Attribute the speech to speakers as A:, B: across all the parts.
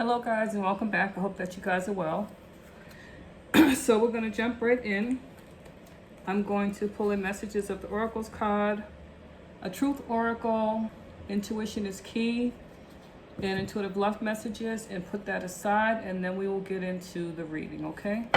A: Hello guys and welcome back. I hope that you guys are well. So we're going to jump right in. I'm going to pull in messages of the Oracle's card, a truth oracle, intuition is key, and intuitive love messages, and put that aside, and then we will get into the reading, okay?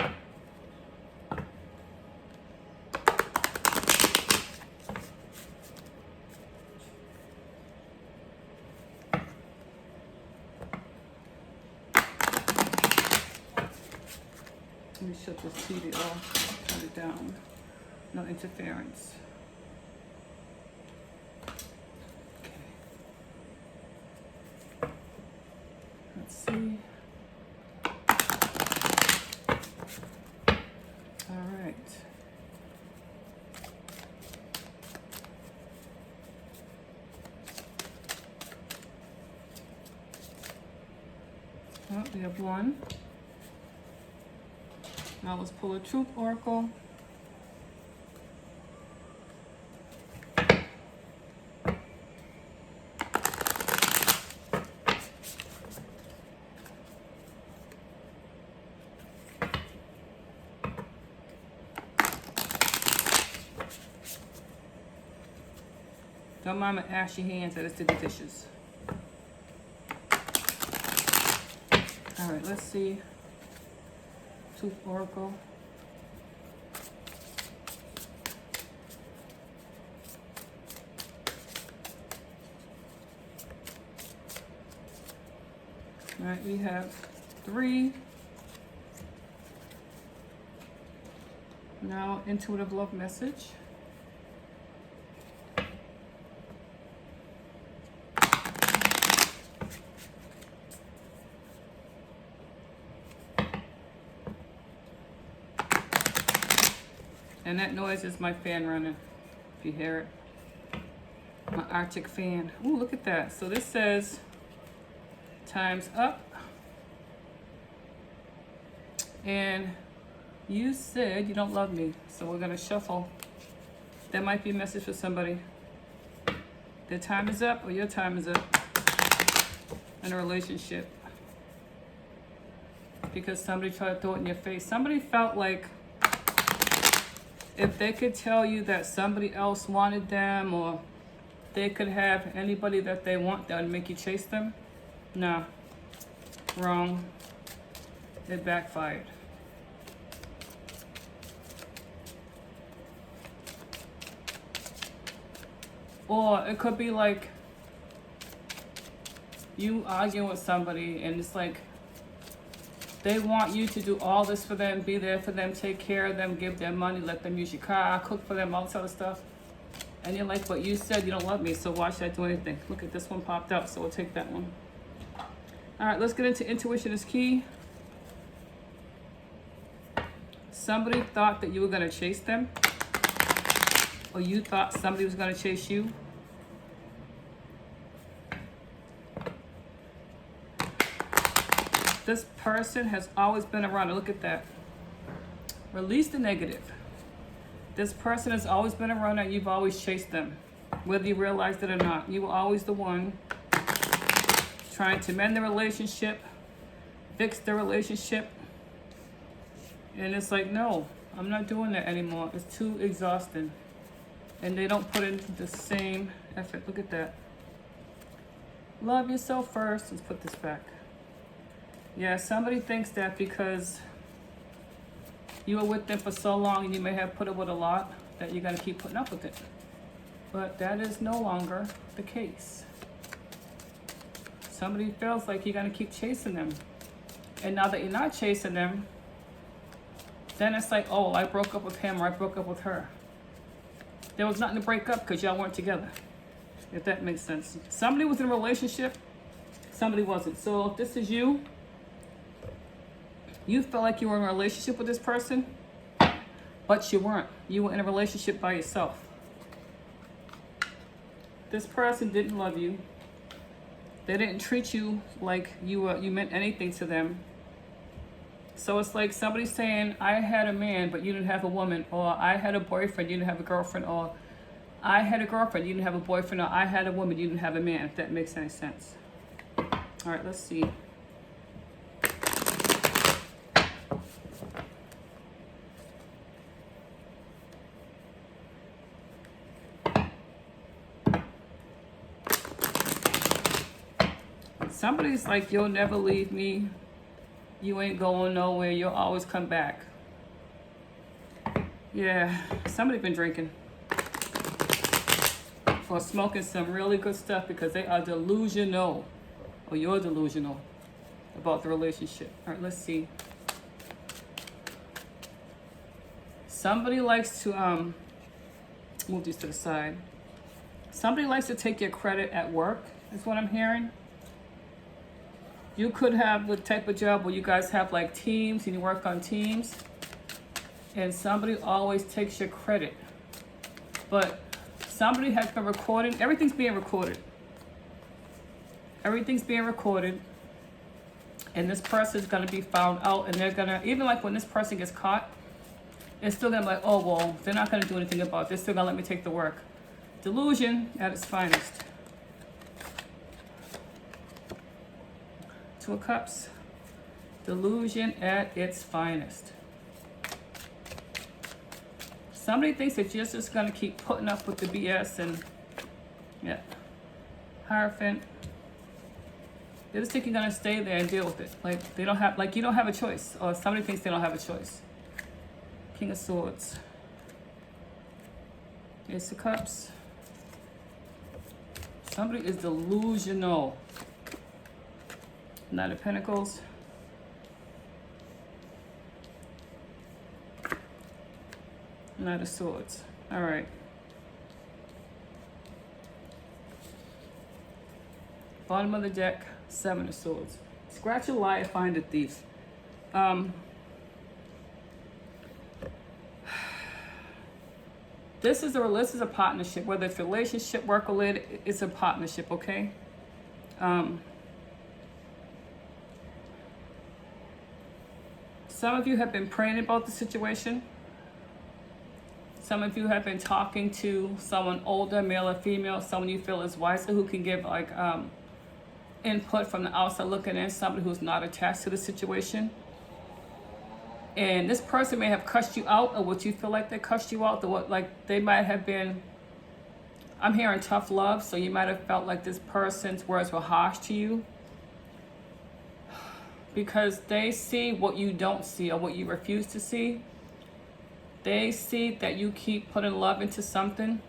A: Let me shut this TV off, turn it down. No interference. Okay. Let's see. All right. Oh, we have one. Now let's pull a truth oracle. Don't mind my ashy hands, I just did the dishes. All right, let's see. Truth oracle. All right, we have 3. Now, intuitive love message. And that noise is my fan running, if you hear it. My Arctic fan. Ooh, look at that. So this says, time's up. And you said you don't love me, so we're gonna shuffle. That might be a message for somebody. Their time is up or your time is up in a relationship. Because somebody tried to throw it in your face. Somebody felt like if they could tell you that somebody else wanted them, or they could have anybody that they want, that would make you chase them. No, wrong. It backfired. Or it could be like you arguing with somebody and it's like they want you to do all this for them, be there for them, take care of them, give them money, let them use your car, cook for them, all this other stuff. And you're like, but you said you don't love me, so why should I do anything? Look at this one popped up, so we'll take that one. All right, let's get into intuition is key. Somebody thought that you were gonna chase them, or you thought somebody was gonna chase you. This person has always been around. Look at that. Release the negative. This person has always been around and you've always chased them. Whether you realized it or not. You were always the one trying to mend the relationship, fix the relationship. And it's like, no, I'm not doing that anymore. It's too exhausting. And they don't put in the same effort. Look at that. Love yourself first. Let's put this back. Yeah, somebody thinks that because you were with them for so long and you may have put up with a lot, that you're going to keep putting up with it. But that is no longer the case. Somebody feels like you're going to keep chasing them. And now that you're not chasing them, then it's like, oh, I broke up with him or I broke up with her. There was nothing to break up because y'all weren't together. If that makes sense. Somebody was in a relationship, somebody wasn't. So if this is you, you felt like you were in a relationship with this person, but you weren't. You were in a relationship by yourself. This person didn't love you. They didn't treat you like you meant anything to them. So it's like somebody saying, I had a man, but you didn't have a woman. Or I had a boyfriend, you didn't have a girlfriend. Or I had a girlfriend, you didn't have a boyfriend. Or I had a woman, you didn't have a man, if that makes any sense. All right, let's see. Somebody's like, you'll never leave me. You ain't going nowhere. You'll always come back. Yeah, somebody been drinking or smoking some really good stuff because they are delusional, or you're delusional about the relationship. All right, let's see. Somebody likes to move these to the side. Somebody likes to take your credit at work, is what I'm hearing. You could have the type of job where you guys have like teams and you work on teams, and somebody always takes your credit. But somebody has been recording. Everything's being recorded. Everything's being recorded. And this person is going to be found out. And they're going to, even like when this person gets caught, it's still going to be like, oh, well, they're not going to do anything about it. They're still going to let me take the work. Delusion at its finest. Two of Cups. Delusion at its finest. Somebody thinks that you're just going to keep putting up with the BS and, yeah. Hierophant. They just think you're going to stay there and deal with it. Like, they don't have, like, you don't have a choice. Or somebody thinks they don't have a choice. King of Swords. Ace of Cups. Somebody is delusional. Knight of Pentacles. Knight of Swords. All right. Bottom of the deck, Seven of Swords. Scratch a liar, find a thief. This is a partnership. Whether it's relationship, work related, it's a partnership, okay? Some of you have been praying about the situation. Some of you have been talking to someone older, male or female, someone you feel is wiser who can give like input from the outside looking in, somebody who's not attached to the situation. And this person may have cussed you out, or what you feel like they cussed you out, or what, like they might have been, I'm hearing tough love, so you might have felt like this person's words were harsh to you. Because they see what you don't see, or what you refuse to see. They see that you keep putting love into something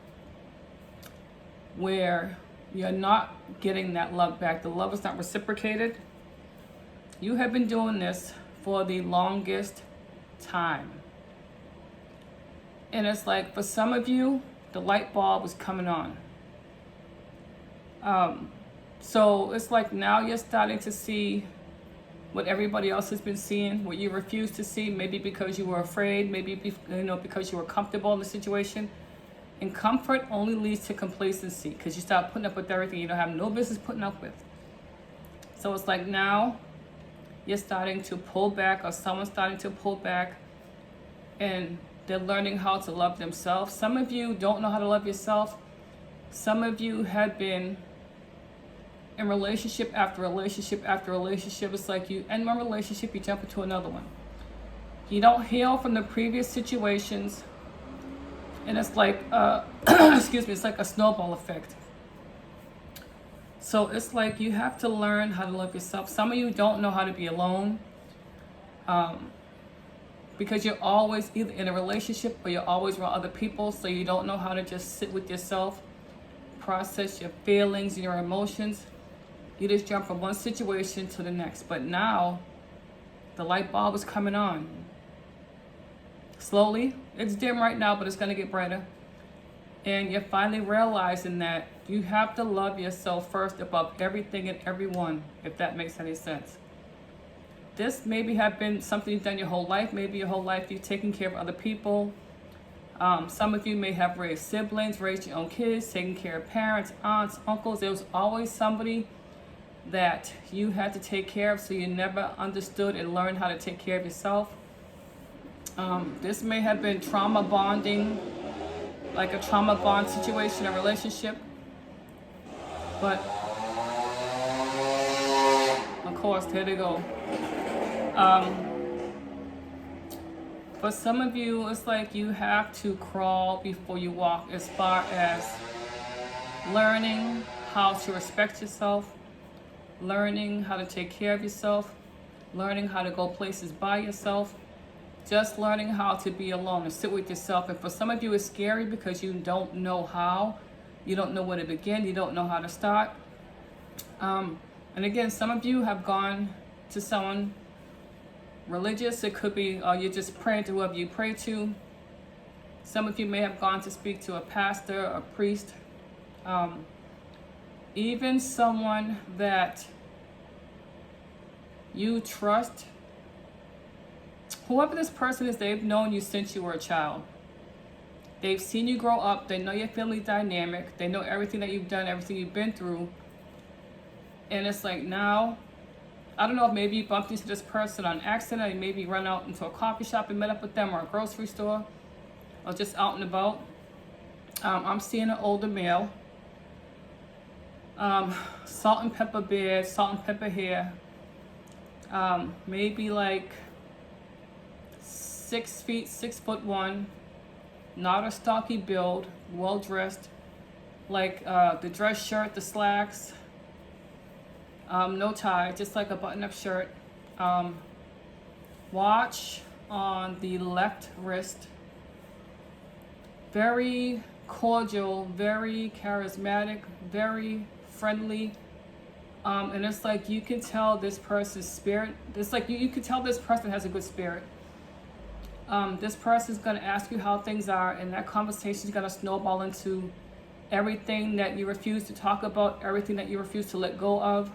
A: where you're not getting that love back. The love is not reciprocated. You have been doing this for the longest time. And it's like, for some of you, the light bulb is coming on. So it's like now you're starting to see what everybody else has been seeing, what you refuse to see, maybe because you were afraid, maybe because you were comfortable in the situation. And comfort only leads to complacency, because you start putting up with everything you don't have no business putting up with. So it's like now you're starting to pull back, or someone's starting to pull back, and they're learning how to love themselves. Some of you don't know how to love yourself. Some of you have been in relationship after relationship after relationship. It's like you end one relationship, you jump into another one. You don't heal from the previous situations. And it's like, excuse me, it's like a snowball effect. So it's like you have to learn how to love yourself. Some of you don't know how to be alone. Because you're always either in a relationship or you're always around other people. So you don't know how to just sit with yourself, process your feelings and your emotions. You just jump from one situation to the next. But now, the light bulb is coming on. Slowly. It's dim right now, but it's going to get brighter. And you're finally realizing that you have to love yourself first above everything and everyone, if that makes any sense. This maybe have been something you've done your whole life. Maybe your whole life you've taken care of other people. Some of you may have raised siblings, raised your own kids, taken care of parents, aunts, uncles. There was always somebody that you had to take care of, so you never understood and learned how to take care of yourself. This may have been trauma bonding, like a trauma bond situation, a relationship. But, of course, here they go. For some of you, it's like you have to crawl before you walk, as far as learning how to respect yourself, learning how to take care of yourself, learning how to go places by yourself, just learning how to be alone and sit with yourself. And for some of you, it's scary because you don't know how. You don't know where to begin. You don't know how to start. And again, some of you have gone to someone religious. It could be you're just praying to whoever you pray to. Some of you may have gone to speak to a pastor, a priest, even someone that you trust. Whoever this person is, they've known you since you were a child. They've seen you grow up. They know your family dynamic. They know everything that you've done, everything you've been through. And it's like now, I don't know if maybe you bumped into this person on accident, or you maybe run out into a coffee shop and met up with them, or a grocery store, or just out and about. I'm seeing an older male. Salt and pepper beard, salt and pepper hair. Maybe like 6 feet, 6'1", not a stocky build, well dressed, like the dress shirt, the slacks, no tie, just like a button-up shirt. Watch on the left wrist. Very cordial, very charismatic, very friendly. And it's like you can tell this person's spirit. It's like you can tell this person has a good spirit. This person's going to ask you how things are, and that conversation is going to snowball into everything that you refuse to talk about, everything that you refuse to let go of.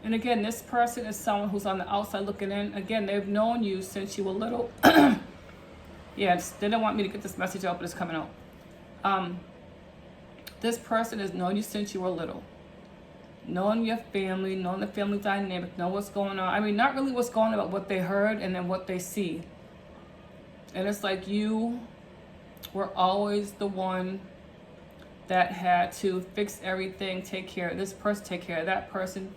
A: And again, this person is someone who's on the outside looking in. Again, they've known you since you were little. Yes, they don't want me to get this message out, but it's coming out. This person has known you since you were little. Knowing your family, knowing the family dynamic, know what's going on. I mean, not really what's going on, but what they heard and then what they see. And it's like you were always the one that had to fix everything, take care of this person, take care of that person.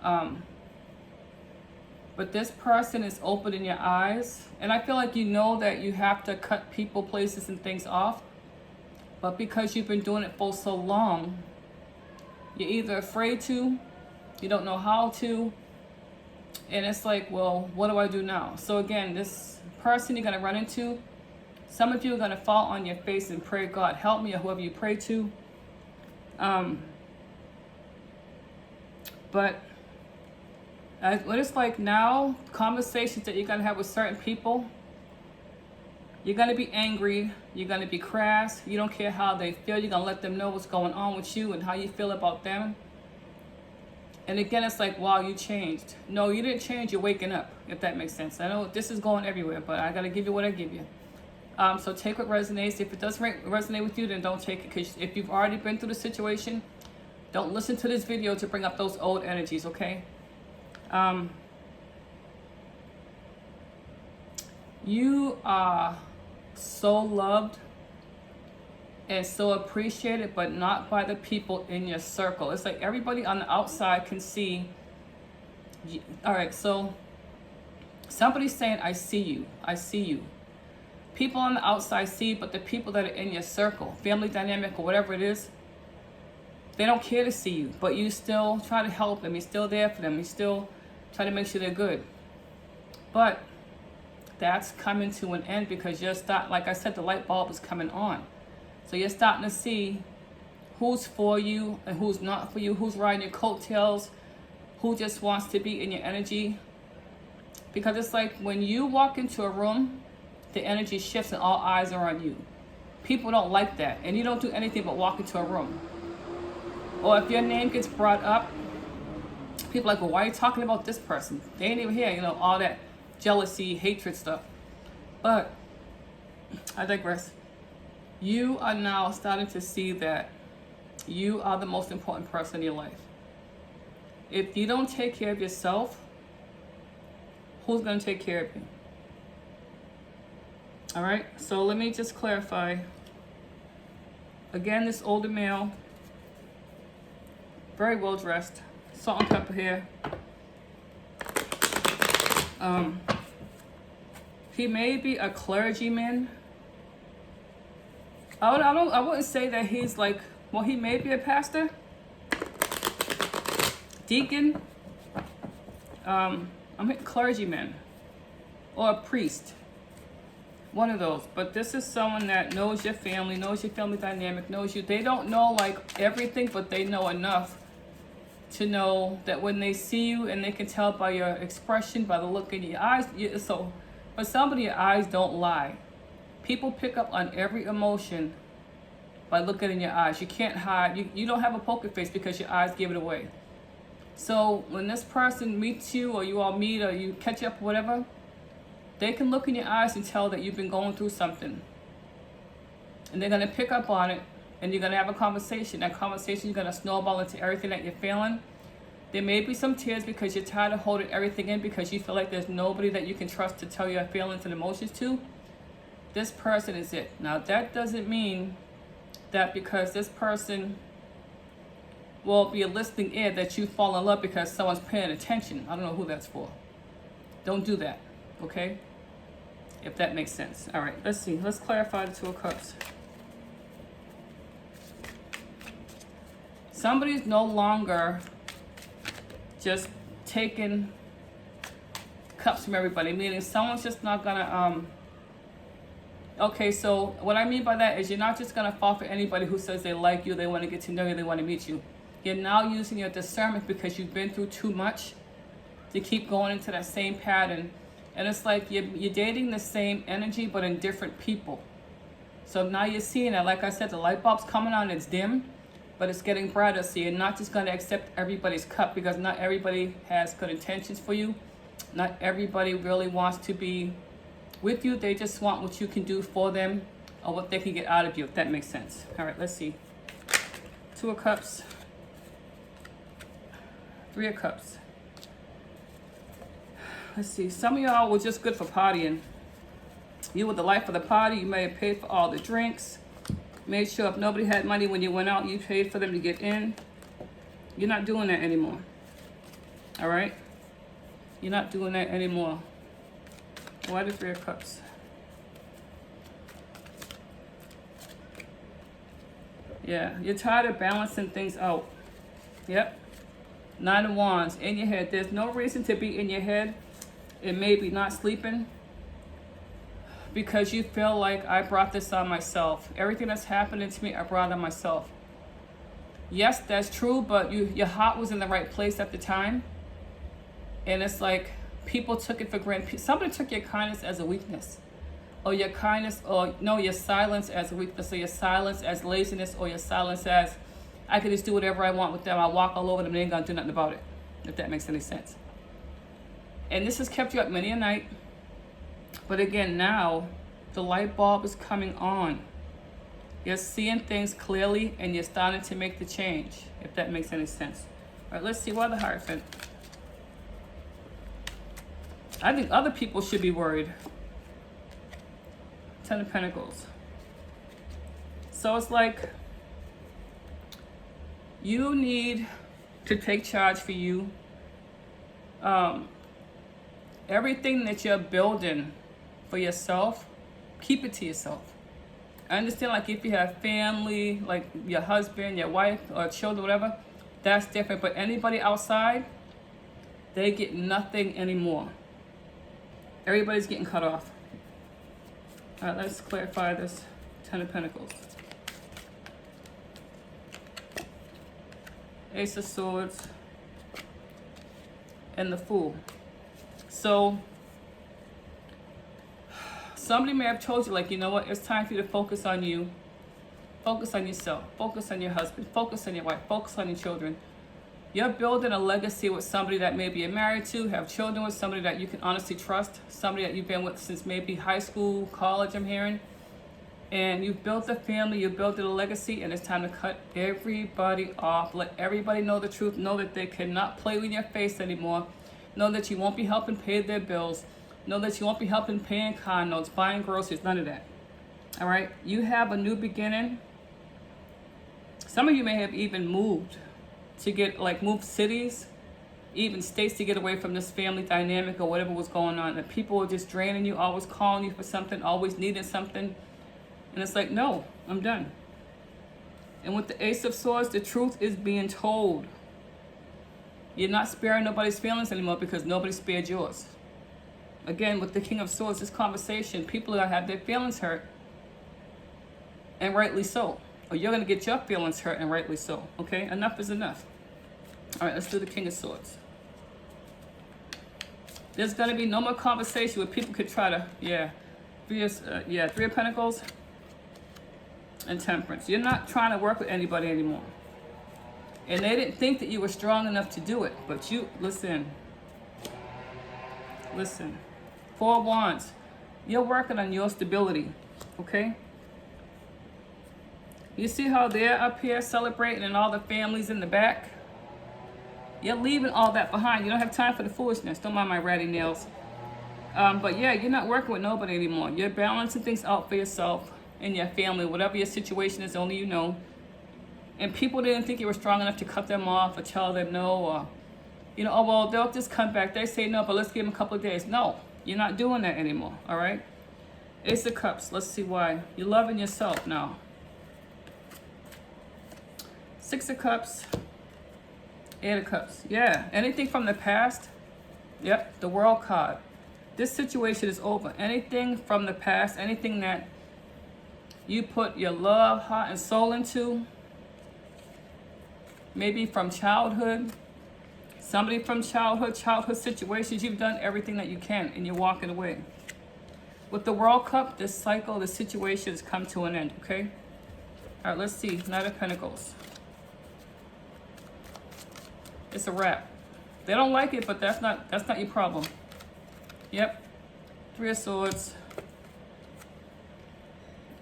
A: But this person is opening your eyes. And I feel like you know that you have to cut people, places, and things off. But because you've been doing it for so long, you're either afraid to, you don't know how to, and it's like, well, what do I do now? So again, this person you're going to run into, some of you are going to fall on your face and pray, God, help me, or whoever you pray to. But what it's like now, conversations that you're going to have with certain people, you're going to be angry, you're going to be crass, you don't care how they feel, you're going to let them know what's going on with you and how you feel about them. And again, it's like, wow, you changed. No, you didn't change, you're waking up, if that makes sense. I know this is going everywhere, but I got to give you what I give you. So take what resonates. If it doesn't resonate with you, then don't take it. Because if you've already been through the situation, don't listen to this video to bring up those old energies, okay? You are so loved and so appreciated, but not by the people in your circle. It's like everybody on the outside can see you. All right, so somebody's saying, I see you, I see you. People on the outside see, but the people that are in your circle, family dynamic or whatever it is, they don't care to see you, but you still try to help them. You're still there for them. You still try to make sure they're good. But that's coming to an end because you're starting, like I said, the light bulb is coming on. So you're starting to see who's for you and who's not for you, who's riding your coattails, who just wants to be in your energy. Because it's like when you walk into a room, the energy shifts and all eyes are on you. People don't like that. And you don't do anything but walk into a room. Or if your name gets brought up, people are like, well, why are you talking about this person? They ain't even here, all that jealousy, hatred stuff. But I digress. You are now starting to see that you are the most important person in your life. If you don't take care of yourself, who's going to take care of you? All right, so let me just clarify. Again, this older male, very well dressed, salt and pepper hair. He may be a clergyman. I wouldn't say that he's like, well, he may be a pastor. deacon, I'm hitting clergyman, or a priest. One of those. But this is someone that knows your family dynamic, knows you. They don't know like everything, but they know enough to know that when they see you, and they can tell by your expression, by the look in your eyes. So for somebody, your eyes don't lie. People pick up on every emotion by looking in your eyes. You can't hide. You don't have a poker face because your eyes give it away. So when this person meets you, or you all meet, or you catch up, whatever, they can look in your eyes and tell that you've been going through something. And they're going to pick up on it, and you're going to have a conversation. That conversation is going to snowball into everything that you're feeling. There may be some tears because you're tired of holding everything in, because you feel like there's nobody that you can trust to tell your feelings and emotions to. This person is it. Now, that doesn't mean that because this person will be a listening ear that you fall in love because someone's paying attention. I don't know who that's for. Don't do that, okay? If that makes sense. All right, let's see. Let's clarify the Two of Cups. Somebody's no longer just taking cups from everybody, meaning someone's just not gonna, okay, so what I mean by that is you're not just gonna fall for anybody who says they like you, they wanna get to know you, they wanna meet you. You're now using your discernment because you've been through too much to keep going into that same pattern. And it's like you're dating the same energy, but in different people. So now you're seeing that, like I said, the light bulb's coming on, it's dim, but it's getting brighter. So you're not just gonna accept everybody's cup, because not everybody has good intentions for you. Not everybody really wants to be with you. They just want what you can do for them, or what they can get out of you, if that makes sense. All right, let's see. Two of Cups. Three of Cups. Let's see. Some of y'all were just good for partying. You were the life of the party. You may have paid for all the drinks. Made sure if nobody had money when you went out, you paid for them to get in. You're not doing that anymore. All right? You're not doing that anymore. Why the Three of Cups? Yeah, you're tired of balancing things out. Yep. Nine of Wands in your head. There's no reason to be in your head. It may be not sleeping because you feel like I brought this on myself. Everything that's happening to me, I brought on myself. Yes, that's true, but your heart was in the right place at the time. And it's like people took it for granted. Somebody took your kindness as a weakness, or your kindness, or no, your silence as a weakness, or your silence as laziness, or your silence as I can just do whatever I want with them. I'll walk all over them and they ain't gonna do nothing about it, if that makes any sense. And this has kept you up many a night. But again, now the light bulb is coming on. You're seeing things clearly and you're starting to make the change, if that makes any sense. All right, let's see. Why the Hierophant? I think other people should be worried. Ten of Pentacles. So it's like you need to take charge for you. Everything that you're building for yourself, keep it to yourself. I understand, like if you have family, like your husband, your wife, or children, whatever, that's different. But anybody outside, they get nothing anymore. Everybody's getting cut off. All right, let's clarify this. Ten of Pentacles. Ace of Swords. And the Fool. So somebody may have told you, like, you know what, it's time for you to focus on you. Focus on yourself. Focus on your husband. Focus on your wife. Focus on your children. You're building a legacy with somebody that maybe you're married to, have children with, somebody that you can honestly trust, somebody that you've been with since maybe high school, college, I'm hearing. And you've built a family, you've built a legacy, and it's time to cut everybody off. Let everybody know the truth. Know that they cannot play with your face anymore. Know that you won't be helping pay their bills. Know that you won't be helping paying car notes, buying groceries, none of that. All right? You have a new beginning. Some of you may have even moved to get, like, moved cities, even states, to get away from this family dynamic or whatever was going on. And people were just draining you, always calling you for something, always needing something. And it's like, no, I'm done. And with the Ace of Swords, the truth is being told. You're not sparing nobody's feelings anymore because nobody spared yours. Again, with the King of Swords, this conversation, people are going to have their feelings hurt, and rightly so. Or you're going to get your feelings hurt, and rightly so. Okay? Enough is enough. All right, let's do the King of Swords. There's going to be no more conversation where people could try to, Three of Pentacles and Temperance. You're not trying to work with anybody anymore. And they didn't think that you were strong enough to do it. But you, listen. Four of Wands. You're working on your stability. Okay? You see how they're up here celebrating and all the families in the back? You're leaving all that behind. You don't have time for the foolishness. Don't mind my ratty nails. But yeah, you're not working with nobody anymore. You're balancing things out for yourself and your family. Whatever your situation is, only you know. And people didn't think you were strong enough to cut them off or tell them no, or, oh, well, they'll just come back. They say no, but let's give them a couple of days. No, you're not doing that anymore, all right? Ace of Cups. Let's see why. You're loving yourself now. Six of Cups. Eight of Cups. Yeah, anything from the past. Yep, the World card. This situation is over. Anything from the past, anything that you put your love, heart, and soul into, maybe from childhood, somebody from childhood situations, you've done everything that you can and you're walking away. With the World Cup, this cycle, the situation has come to an end, okay? All right, let's see. Knight of Pentacles. It's a wrap. They don't like it, but that's not your problem. Yep. Three of Swords.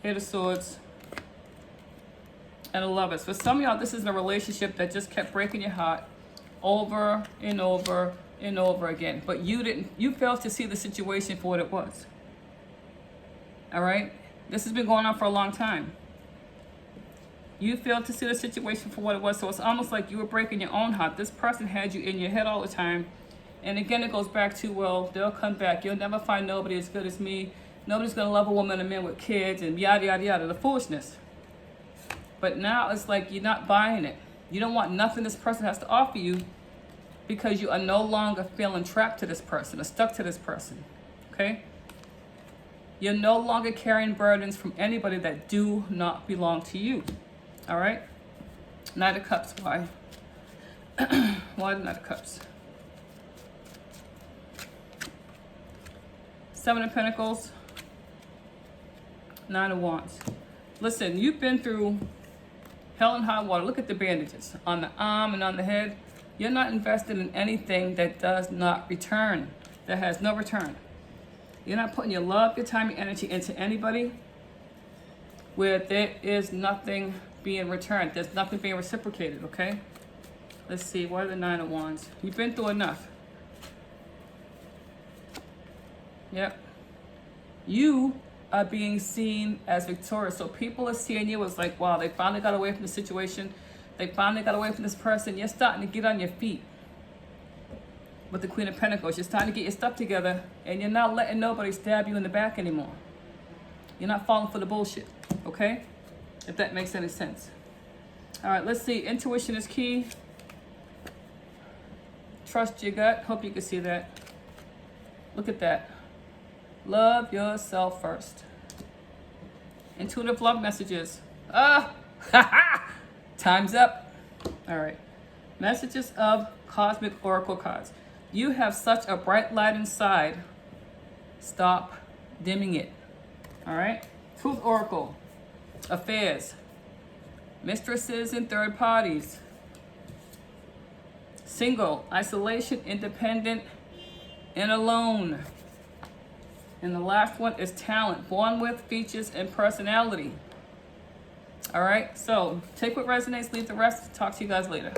A: Eight of Swords. And a Lovers. For some of y'all, this is a relationship that just kept breaking your heart over and over and over again. But you failed to see the situation for what it was. All right? This has been going on for a long time. You failed to see the situation for what it was. So it's almost like you were breaking your own heart. This person had you in your head all the time. And again, it goes back to, well, they'll come back. You'll never find nobody as good as me. Nobody's going to love a woman and a man with kids and yada, yada, yada. The foolishness. But now it's like you're not buying it. You don't want nothing this person has to offer you because you are no longer feeling trapped to this person or stuck to this person. Okay? You're no longer carrying burdens from anybody that do not belong to you. All right? Knight of Cups. Why? Why the Knight of Cups? Seven of Pentacles. Nine of Wands. Listen, you've been through hell and high water. Look at the bandages on the arm and on the head. You're not invested in anything that does not return, that has no return. You're not putting your love, your time, your energy into anybody where there is nothing being returned. There's nothing being reciprocated, okay? Let's see, what are the Nine of Wands? You've been through enough. Yep. You are being seen as victorious. So people are seeing you as like, wow, they finally got away from the situation. They finally got away from this person. You're starting to get on your feet. With the Queen of Pentacles, you're starting to get your stuff together and you're not letting nobody stab you in the back anymore. You're not falling for the bullshit, okay? If that makes any sense. All right, let's see. Intuition is key. Trust your gut. Hope you can see that. Look at that. Love yourself first. Intuitive love messages. Time's up. All right. Messages of Cosmic Oracle cards. You have such a bright light inside. Stop dimming it. All right. Truth Oracle. Affairs. Mistresses and third parties. Single. Isolation. Independent. And alone. And the last one is talent. Born with features and personality. All right. So take what resonates. Leave the rest. Talk to you guys later.